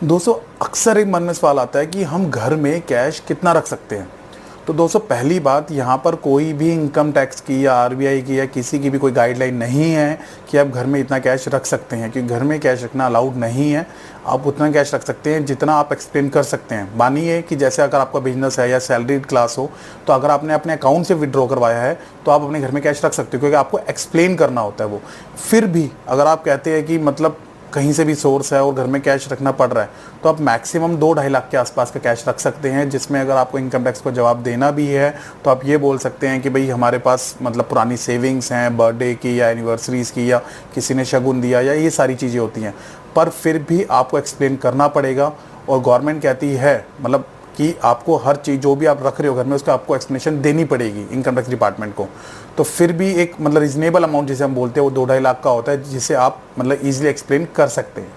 दोस्तों अक्सर एक मन में सवाल आता है कि हम घर में कैश कितना रख सकते हैं। तो दोस्तों पहली बात, यहाँ पर कोई भी इनकम टैक्स की या आरबीआई की या किसी की भी कोई गाइडलाइन नहीं है कि आप घर में इतना कैश रख सकते हैं, क्योंकि घर में कैश रखना अलाउड नहीं है। आप उतना कैश रख सकते हैं जितना आप एक्सप्लेन कर सकते हैं। मानिए कि जैसे अगर आपका बिजनेस है या सैलरीड क्लास हो, तो अगर आपने अपने अकाउंट से विड्रॉ करवाया है तो आप अपने घर में कैश रख सकते हो, क्योंकि आपको एक्सप्लेन करना होता है वो। फिर भी अगर आप कहते हैं कि मतलब कहीं से भी सोर्स है और घर में कैश रखना पड़ रहा है, तो आप मैक्सिमम 2-2.5 लाख के आसपास का कैश रख सकते हैं, जिसमें अगर आपको इनकम टैक्स को जवाब देना भी है तो आप ये बोल सकते हैं कि भाई हमारे पास मतलब पुरानी सेविंग्स हैं, बर्थडे की या एनिवर्सरीज़ की, या किसी ने शगुन दिया, या ये सारी चीज़ें होती हैं। पर फिर भी आपको एक्सप्लेन करना पड़ेगा, और गवर्नमेंट कहती है मतलब कि आपको हर चीज़ जो भी आप रख रहे हो घर में उसका आपको एक्सप्लेनेशन देनी पड़ेगी इनकम टैक्स डिपार्टमेंट को। तो फिर भी एक मतलब रीजनेबल अमाउंट जिसे हम बोलते हैं वो 2-2.5 लाख का होता है, जिसे आप मतलब ईजिली एक्सप्लेन कर सकते हैं।